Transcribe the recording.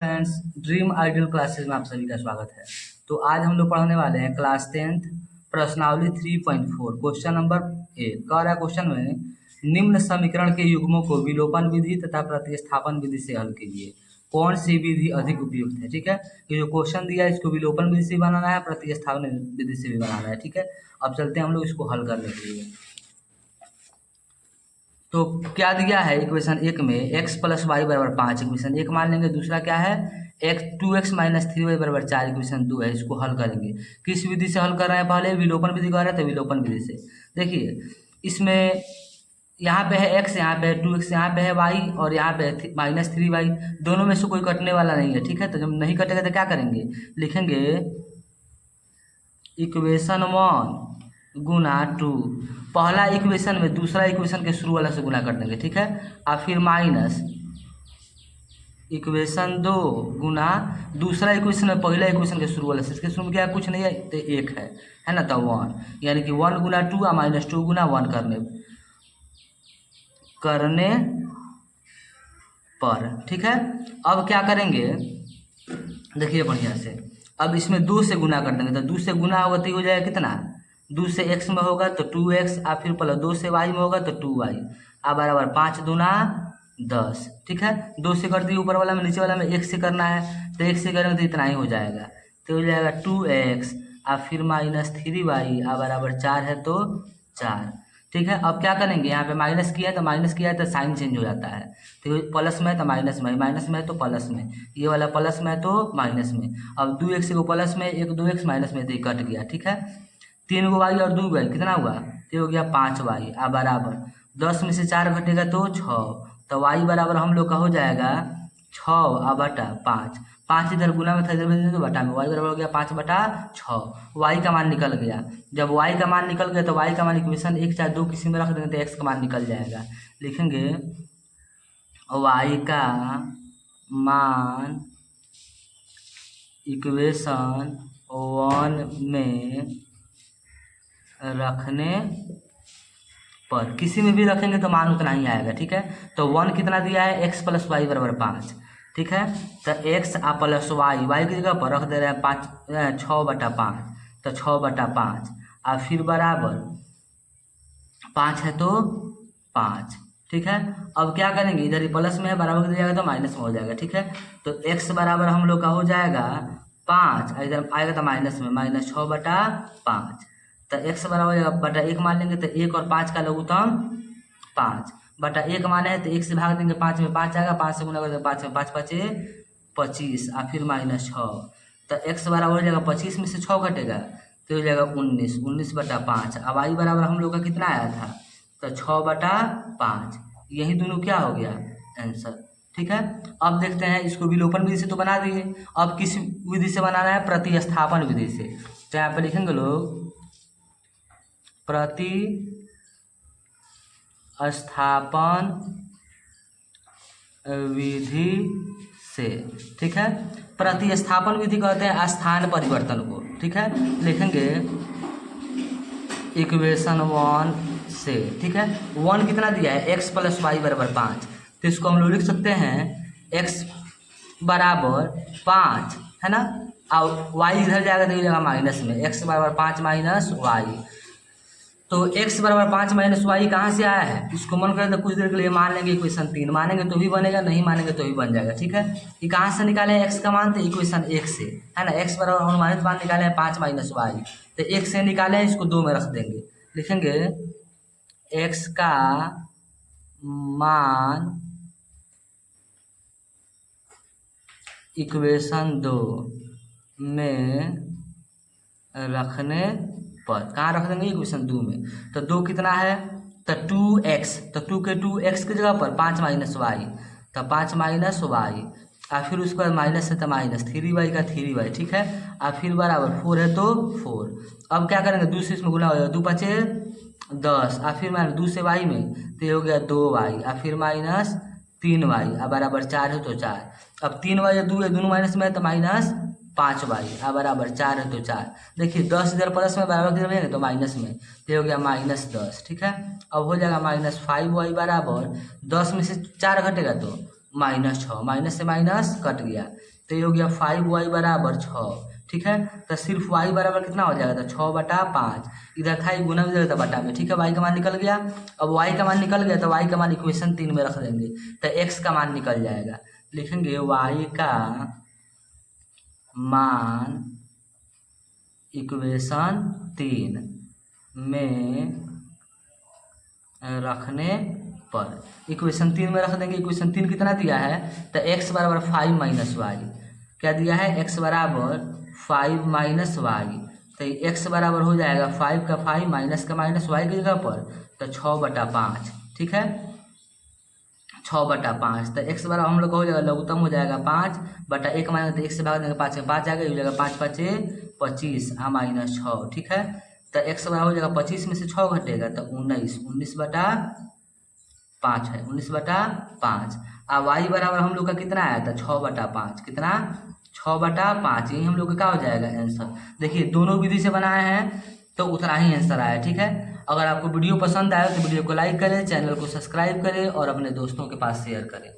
Friends, dream ideal classes में आप सभी का स्वागत है। तो आज हम लोग पढ़ने वाले हैं क्लास 10th प्रश्नावली 3.4 क्वेश्चन नंबर 1। कह रहा है क्वेश्चन में निम्न समीकरण के युग्मों को विलोपन विधि तथा प्रतिस्थापन विधि से हल कीजिए। कौन सी विधि अधिक उपयुक्त है? ठीक है, ये जो क्वेश्चन दिया है इसको विलोपन विधि से भी बनाना है, प्रतिस्थापन विधि से भी बनाना है। ठीक है, अब चलते हैं हम लोग इसको हल करने के लिए। तो क्या दिया है इक्वेशन एक में x प्लस वाई बराबर 5 इक्वेशन एक मान लेंगे। दूसरा क्या है x 2x माइनस 3y बराबर 4 इक्वेशन 2 है। इसको हल करेंगे। किस विधि से हल कर रहे हैं? पहले विलोपन विधि कर रहे थे, विलोपन विधि से। देखिए इसमें यहाँ पे है x, यहाँ पे है 2x, यहाँ पे है y और यहाँ पे है माइनस 3y। दोनों में से कोई कटने वाला नहीं है। ठीक है, तो जब नहीं कटेगा तो क्या करेंगे? लिखेंगे इक्वेशन 1 गुना 2, पहला इक्वेशन में दूसरा इक्वेशन के शुरू वाला से गुना कर देंगे। ठीक है, और फिर माइनस इक्वेशन 2 गुना दूसरा इक्वेशन में पहला इक्वेशन के शुरू वाला से, इसके शुरू में क्या है? कुछ नहीं है तो 1 है ना, तो 1, यानी कि 1 गुना 2 और माइनस 2 गुना 1 करने पर। ठीक है, अब क्या करेंगे? देखिए बढ़िया से, अब इसमें 2 से गुना कर देंगे। तो 2 से गुना होगा तो हो जाएगा कितना? 2 से x में होगा तो 2x, और फिर प्लस 2 से y में होगा तो 2y, अब बराबर 5 दूना 10। ठीक है, 2 से कर दिए ऊपर वाला में, नीचे वाला में 1 से करना है तो 1 से करेंगे तो इतना ही हो जाएगा। तो हो जाएगा 2x और फिर माइनस 3y और बराबर 4 है तो 4। ठीक है, अब क्या करेंगे? यहाँ पे माइनस किया है तो माइनस किया है तो साइन चेंज हो जाता है। तो प्लस में है तो माइनस में, माइनस में है तो प्लस में, ये वाला प्लस में है तो माइनस में। अब 2x को प्लस में, एक 2x माइनस में, तो ये कट गया। ठीक है, 3 को y और 2 y कितना हुआ? तो हो गया 5y और बराबर 10 में से 4 घटेगा तो 6। तो y बराबर हम लोग का हो जाएगा 6 और बटा 5। 5 इधर गुना में था, इधर तो बटा में, y बराबर हो गया 5 बटा 6। y का मान निकल गया। जब y का मान निकल गया तो y का मान इक्वेशन 1 चाहे 2 किसी में रख देंगे तो x का मान निकल जाएगा। लिखेंगे y का मान इक्वेशन 1 में रखने पर, किसी में भी रखेंगे तो मान उतना ही आएगा। ठीक है, तो 1 कितना दिया है? x प्लस वाई बराबर 5। ठीक है, तो x प्लस वाई की जगह पर रख दे रहे हैं 6 बटा 5, तो 6 बटा 5 और फिर बराबर 5 है तो 5। ठीक है, अब क्या करेंगे? इधर ही प्लस में है, बराबर कर जाएगा तो माइनस में हो जाएगा। ठीक है, तो x बराबर हम लोग का हो जाएगा 5, इधर आएगा तो माइनस में, माइनस 6 बटा 5। तो x बराबर बटा 1 मान लेंगे तो 1 और 5 का लघुत्तम 5 बटा 1 माने हैं तो 1 से भाग देंगे, 5 में 5 आएगा, 5 से गुना करते 5 में 5 5 25 और फिर माइनस 6। तो x बराबर हो जाएगा 25 में से 6 घटेगा तो हो जाएगा 19, 19 बटा 5। अब y बराबर हम लोग का कितना आया था? तो 6 बटा 5। यही दोनों क्या हो गया? आंसर। ठीक है, अब देखते हैं इसको विलोपन विधि से तो बना दिए, अब किस विधि से बनाना है? प्रतिस्थापन विधि से। तो यहाँ पे लिखेंगे लोग प्रतिस्थापन विधि से। ठीक है, प्रतिस्थापन विधि कहते हैं स्थान परिवर्तन को। ठीक है, लिखेंगे इक्वेशन 1 से। ठीक है, 1 कितना दिया है? x प्लस वाई बराबर 5, तो इसको हम लोग लिख सकते हैं x बराबर 5, है ना, और y इधर जाएगा तो जाएगा माइनस में, x बराबर 5 माइनस वाई। तो x बराबर 5 माइनस वाई कहाँ से आया है? इसको मन करें तो कुछ देर के लिए मान लेंगे इक्वेशन 3, मानेंगे तो भी बनेगा, नहीं मानेंगे तो भी बन जाएगा। ठीक है, ये कहाँ से निकाले x का मान? तो इक्वेशन 1 से, है ना। x बराबर अनुमानित मान निकाले हैं 5 माइनस वाई, तो 1 से निकाले हैं, इसको 2 में रख देंगे। लिखेंगे x का मान इक्वेशन 2 में रखने पर, कहाँ रख देंगे? इक्वेशन 2 में। तो 2 कितना है? तो 2x, तो 2 के 2x की जगह पर 5 माइनस वाई, तो 5 माइनस वाई और फिर उसके बाद माइनस है तो माइनस 3y का 3y। ठीक है, और फिर बराबर 4 है तो 4। अब क्या करेंगे? 2 से इसमें गुना हो जाएगा, 2 5 10 और फिर माइनस 2 से y में तो ये हो गया 2y और फिर माइनस 3y और बराबर 4 है तो 4। अब 3y या 2 है, दोनों माइनस में है तो माइनस 5y और बराबर 4 है तो 4। देखिए 10 इधर प्लस में, बराबर किधर में तो माइनस में, तो हो गया माइनस 10। ठीक है, अब हो जाएगा माइनस 5y बराबर 10 में से 4 घटेगा तो -6, माइनस से माइनस कट गया, तो ये हो गया 5y बराबर 6। ठीक है, तो सिर्फ y बराबर कितना हो जाएगा, तो 6/5, इधर था गुना में, इधर था बटा में। ठीक है, y का मान निकल गया। अब y का मान निकल गया तो y का मान इक्वेशन 3 में रख देंगे, तो x का मान निकल जाएगा। लिखेंगे y का मान इक्वेशन 3 में रखने पर, इक्वेशन 3 में रख देंगे। इक्वेशन 3 कितना दिया है, तो x बराबर 5 माइनस वाई, क्या दिया है, x बराबर 5 माइनस वाई, तो x बराबर हो जाएगा 5 का 5 माइनस का माइनस वाई की जगह पर, तो 6/5। ठीक है, 6/5, तो x बराबर हम लोग का हो जाएगा, लघुत्तम हो जाएगा 5 बटा 1 माइनस, तो 1 से भाग देंगे 5 से 5 जाएगा, ये हो जाएगा 5×5 = 25 -6। ठीक है, तो x बराबर हो जाएगा 25 में से 6 घटेगा तो 19, 19/5 है, 19/5। अब y बराबर हम लोग का कितना आया था, 6/5, कितना, 6/5, यही हम लोग का क्या हो जाएगा आंसर। देखिए दोनों विधि से बनाए हैं तो उतना ही आंसर आया। ठीक है, अगर आपको वीडियो पसंद आए तो वीडियो को लाइक करें, चैनल को सब्सक्राइब करें और अपने दोस्तों के पास शेयर करें।